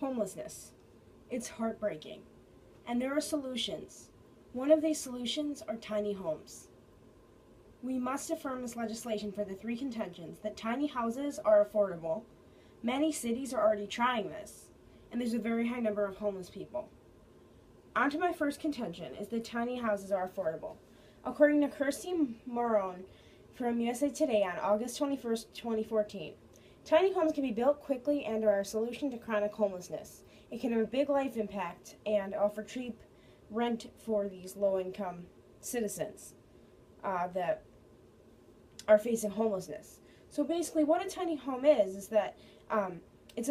Homelessness. It's heartbreaking. And there are solutions. One of these solutions are tiny homes. We must affirm this legislation for the three contentions that tiny houses are affordable. Many cities are already trying this, and there's a very high number of homeless people. On to my first contention is that tiny houses are affordable. According to Kirsty Morone from USA Today on August 21st, 2014, tiny homes can be built quickly and are a solution to chronic homelessness. It can have a big life impact and offer cheap rent for these low-income citizens that are facing homelessness. So basically, what a tiny home is that it's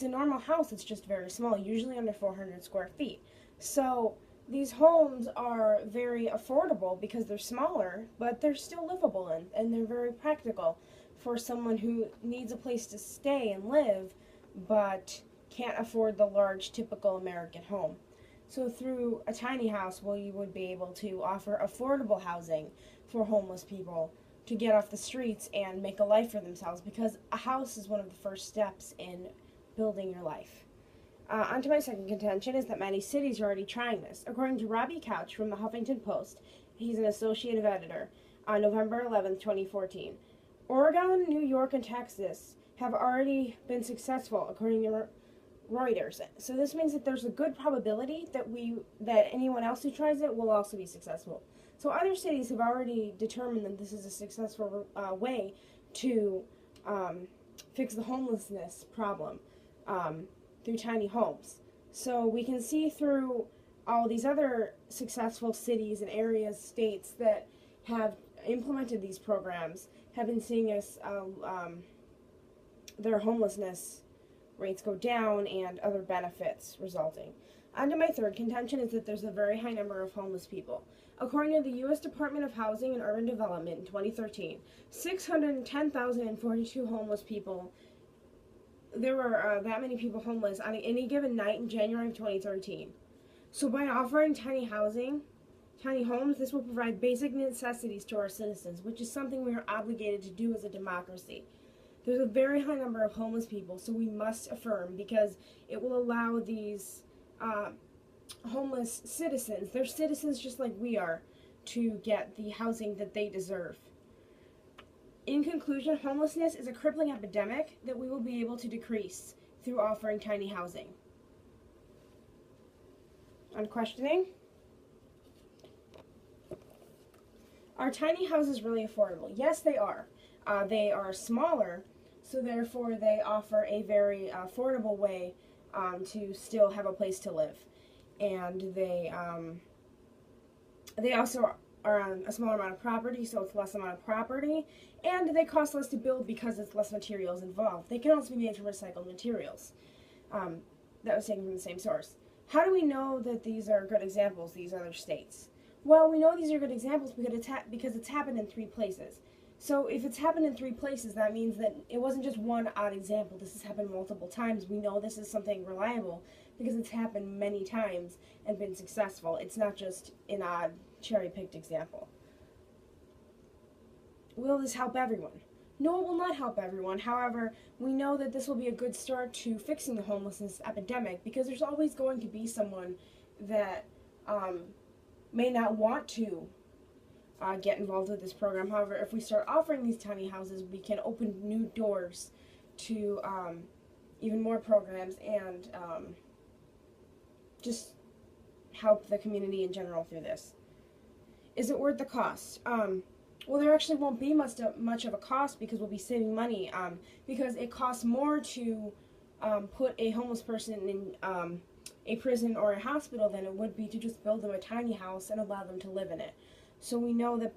a normal house. It's just very small, usually under 400 square feet. So these homes are very affordable because they're smaller, but they're still livable and they're very practical for someone who needs a place to stay and live, but can't afford the large typical American home. So through a tiny house, you would be able to offer affordable housing for homeless people to get off the streets and make a life for themselves, because a house is one of the first steps in building your life. On to my second contention is that many cities are already trying this. According to Robbie Couch from the Huffington Post, he's an associate editor, on November 11th, 2014, Oregon, New York, and Texas have already been successful, according to Reuters. So this means that there's a good probability that anyone else who tries it will also be successful. So other cities have already determined that this is a successful way to fix the homelessness problem through tiny homes. So we can see through all these other successful cities and areas, states that have implemented these programs, have been seeing us their homelessness rates go down and other benefits resulting. On to my third contention is that there's a very high number of homeless people. According to the U.S. Department of Housing and Urban Development in 2013, 610,042 homeless people. There were that many people homeless on any given night in January of 2013. So by offering tiny homes, this will provide basic necessities to our citizens, which is something we are obligated to do as a democracy. There's a very high number of homeless people, so we must affirm, because it will allow these homeless citizens, they're citizens just like we are, to get the housing that they deserve. In conclusion, homelessness is a crippling epidemic that we will be able to decrease through offering tiny housing. On questioning, are tiny houses really affordable? Yes, they are. They are smaller, so therefore they offer a very affordable way to still have a place to live. And they also are on a smaller amount of property, so it's less amount of property, and they cost less to build because it's less materials involved. They can also be made from recycled materials. That was taken from the same source. How do we know that these are good examples, these other states? Well, we know these are good examples because it's happened in 3 places. So if it's happened in 3 places, that means that it wasn't just one odd example. This has happened multiple times. We know this is something reliable because it's happened many times and been successful. It's not just an odd cherry-picked example. Will this help everyone? No, it will not help everyone. However, we know that this will be a good start to fixing the homelessness epidemic, because there's always going to be someone that may not want to get involved with this program. However, if we start offering these tiny houses, we can open new doors to even more programs and just help the community in general through this. Is it worth the cost? Well, there actually won't be much of a cost, because we'll be saving money, because it costs more to put a homeless person in a prison or a hospital than it would be to just build them a tiny house and allow them to live in it. So we know that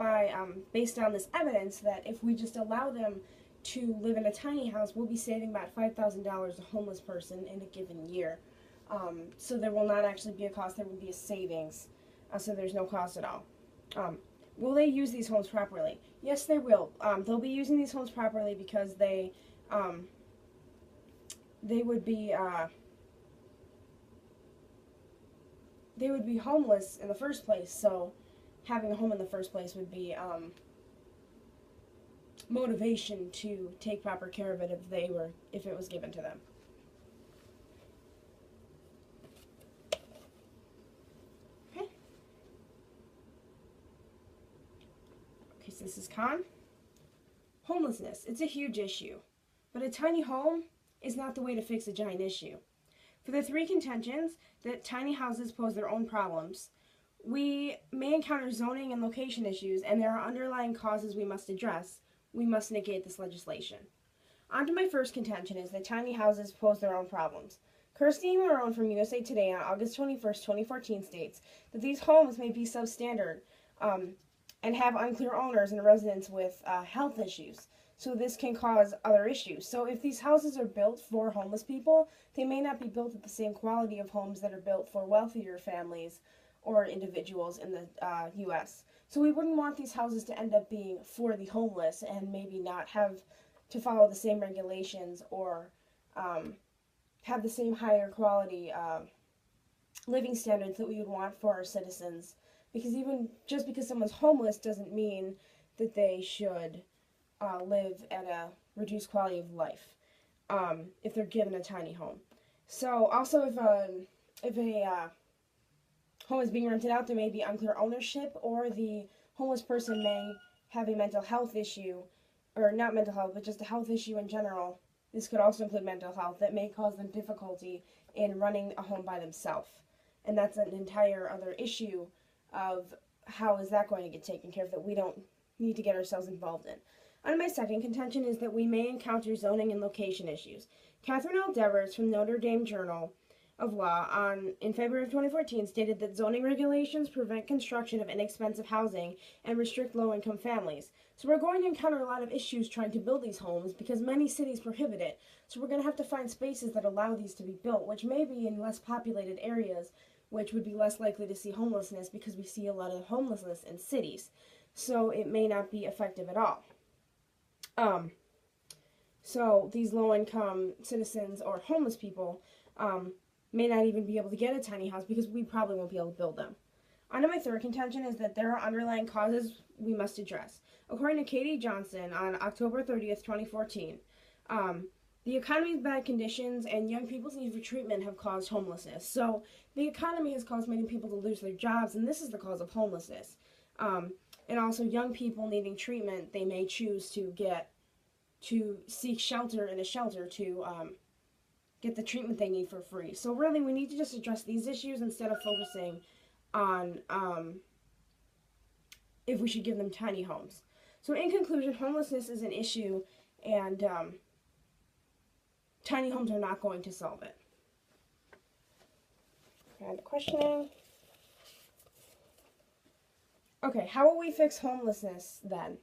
based on this evidence, that if we just allow them to live in a tiny house, we'll be saving about $5,000 a homeless person in a given year. So there will not actually be a cost, there will be a savings, so there's no cost at all. Will they use these homes properly? Yes, they will. They'll be using these homes properly because they would be homeless in the first place, so having a home in the first place would be motivation to take proper care of it if it was given to them. students. This is Con. Homelessness. It's a huge issue, but a tiny home is not the way to fix a giant issue. For the three contentions that tiny houses pose their own problems, we may encounter zoning and location issues, and there are underlying causes we must address. We must negate this legislation. On to my first contention is that tiny houses pose their own problems. Kirsty Marone from USA Today on August 21st, 2014 states that these homes may be substandard and have unclear owners and residents with health issues. So this can cause other issues. So if these houses are built for homeless people, they may not be built at the same quality of homes that are built for wealthier families or individuals in the U.S. So we wouldn't want these houses to end up being for the homeless and maybe not have to follow the same regulations or have the same higher quality living standards that we would want for our citizens. Because even just because someone's homeless doesn't mean that they should live at a reduced quality of life if they're given a tiny home. So also if a home is being rented out, there may be unclear ownership, or the homeless person may have a mental health issue, or not mental health, but just a health issue in general. This could also include mental health that may cause them difficulty in running a home by themselves. And that's an entire other issue of how is that going to get taken care of that we don't need to get ourselves involved in. On my second contention is that we may encounter zoning and location issues. Catherine L. Devers from Notre Dame Journal of Law in February of 2014 stated that zoning regulations prevent construction of inexpensive housing and restrict low-income families. So we're going to encounter a lot of issues trying to build these homes because many cities prohibit it. So we're going to have to find spaces that allow these to be built, which may be in less populated areas, which would be less likely to see homelessness because we see a lot of homelessness in cities. So it may not be effective at all. So these low-income citizens or homeless people may not even be able to get a tiny house because we probably won't be able to build them. On to my third contention is that there are underlying causes we must address. According to Katie Johnson on October 30th, 2014, the economy's bad conditions and young people's need for treatment have caused homelessness. So the economy has caused many people to lose their jobs, and this is the cause of homelessness. And also young people needing treatment, they may choose to seek shelter in a shelter to get the treatment they need for free. So really, we need to just address these issues instead of focusing on if we should give them tiny homes. So in conclusion, homelessness is an issue, and tiny homes are not going to solve it. And questioning. Okay, how will we fix homelessness then?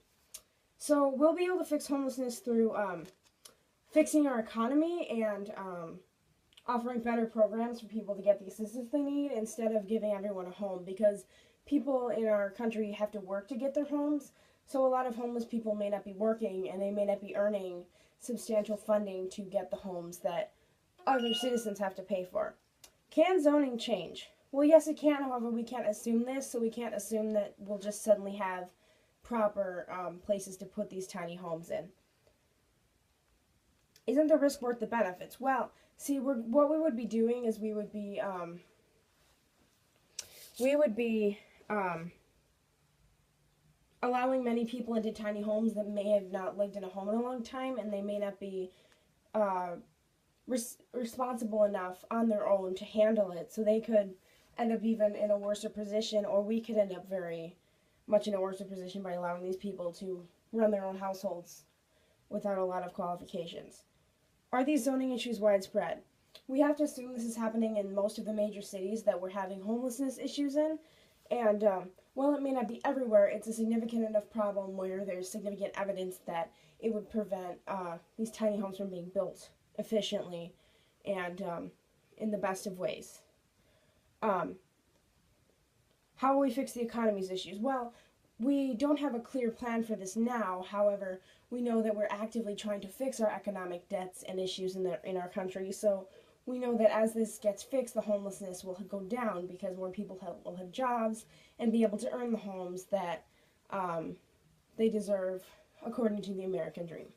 So we'll be able to fix homelessness through fixing our economy and offering better programs for people to get the assistance they need instead of giving everyone a home, because people in our country have to work to get their homes. So a lot of homeless people may not be working, and they may not be earning substantial funding to get the homes that other citizens have to pay for. Can zoning change? Well, yes, it can. However, we can't assume this, so we can't assume that we'll just suddenly have proper places to put these tiny homes in. Isn't the risk worth the benefits? Well, see, what we would be doing is we would be allowing many people into tiny homes that may have not lived in a home in a long time, and they may not be responsible enough on their own to handle it, so they could end up even in a worse position, or we could end up very much in a worse position by allowing these people to run their own households without a lot of qualifications. Are these zoning issues widespread? We have to assume this is happening in most of the major cities that we're having homelessness issues in, and while it may not be everywhere, it's a significant enough problem where there's significant evidence that it would prevent these tiny homes from being built efficiently and in the best of ways. How will we fix the economy's issues? Well, we don't have a clear plan for this now. However, we know that we're actively trying to fix our economic debts and issues in our country. So we know that as this gets fixed, the homelessness will go down because more people will have jobs and be able to earn the homes that they deserve according to the American dream.